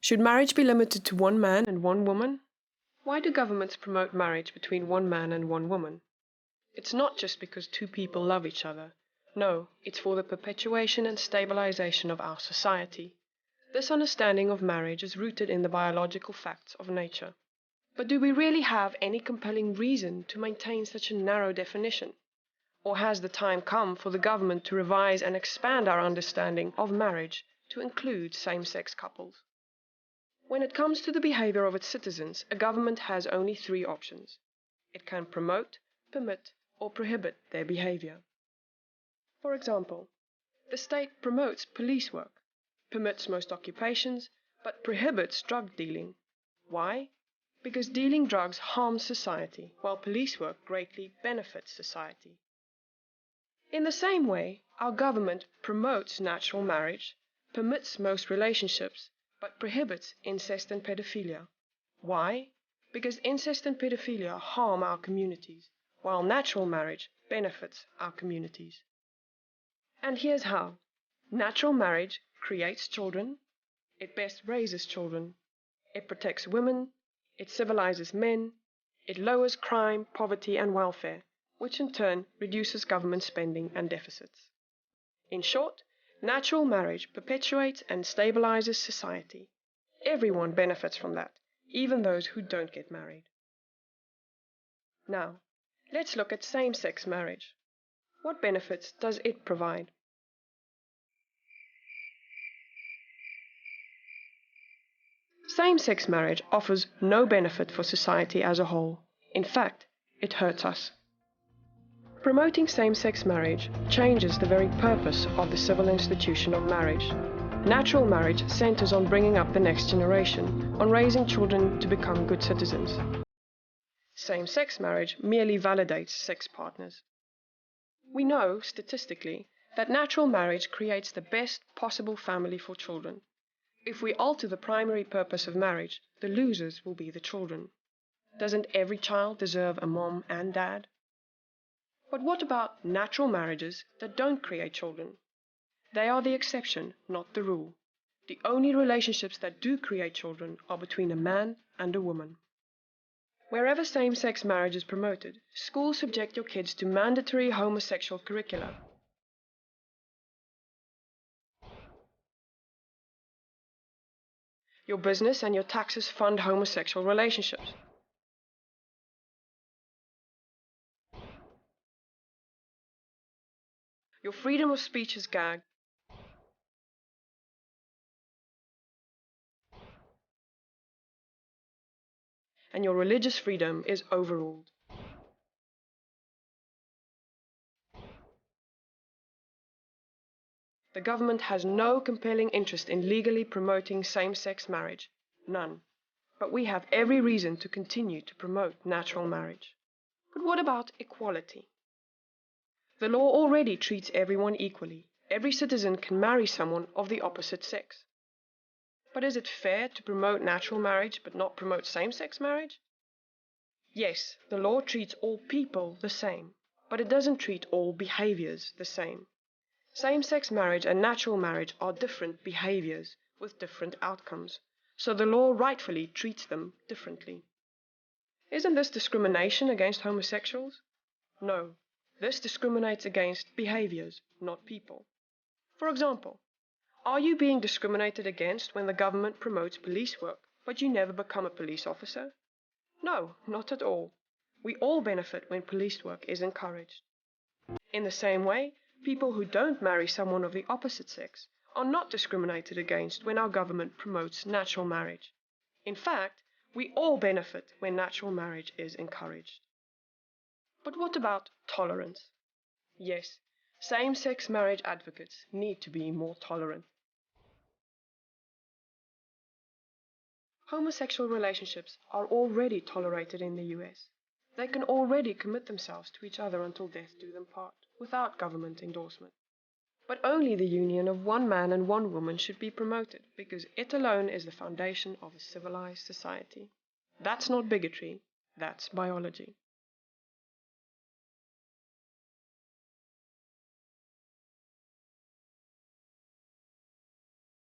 Should marriage be limited to one man and one woman? Why do governments promote marriage between one man and one woman? It's not just because two people love each other. No, it's for the perpetuation and stabilization of our society. This understanding of marriage is rooted in the biological facts of nature. But do we really have any compelling reason to maintain such a narrow definition? Or has the time come for the government to revise and expand our understanding of marriage to include same-sex couples? When it comes to the behavior of its citizens, a government has only three options. It can promote, permit, or prohibit their behavior. For example, the state promotes police work, permits most occupations, but prohibits drug dealing. Why? Because dealing drugs harms society, while police work greatly benefits society. In the same way, our government promotes natural marriage, permits most relationships, but prohibits incest and pedophilia. Why? Because incest and pedophilia harm our communities, while natural marriage benefits our communities. And here's how. Natural marriage creates children, it best raises children, it protects women, it civilizes men, it lowers crime, poverty, and welfare, which in turn reduces government spending and deficits. In short, natural marriage perpetuates and stabilizes society. Everyone benefits from that, even those who don't get married. Now, let's look at same-sex marriage. What benefits does it provide? Same-sex marriage offers no benefit for society as a whole. In fact, it hurts us. Promoting same-sex marriage changes the very purpose of the civil institution of marriage. Natural marriage centers on bringing up the next generation, on raising children to become good citizens. Same-sex marriage merely validates sex partners. We know, statistically, that natural marriage creates the best possible family for children. If we alter the primary purpose of marriage, the losers will be the children. Doesn't every child deserve a mom and dad? But what about natural marriages that don't create children? They are the exception, not the rule. The only relationships that do create children are between a man and a woman. Wherever same-sex marriage is promoted, schools subject your kids to mandatory homosexual curricula. Your business and your taxes fund homosexual relationships. Your freedom of speech is gagged. And your religious freedom is overruled. The government has no compelling interest in legally promoting same-sex marriage. None. But we have every reason to continue to promote natural marriage. But what about equality? The law already treats everyone equally. Every citizen can marry someone of the opposite sex. But is it fair to promote natural marriage but not promote same-sex marriage? Yes, the law treats all people the same, but it doesn't treat all behaviors the same. Same-sex marriage and natural marriage are different behaviors with different outcomes, so the law rightfully treats them differently. Isn't this discrimination against homosexuals? No, this discriminates against behaviors, not people. For example, are you being discriminated against when the government promotes police work, but you never become a police officer? No, not at all. We all benefit when police work is encouraged. In the same way, people who don't marry someone of the opposite sex are not discriminated against when our government promotes natural marriage. In fact, we all benefit when natural marriage is encouraged. But what about tolerance? Yes, same-sex marriage advocates need to be more tolerant. Homosexual relationships are already tolerated in the US. They can already commit themselves to each other until death do them part, without government endorsement. But only the union of one man and one woman should be promoted, because it alone is the foundation of a civilized society. That's not bigotry, that's biology.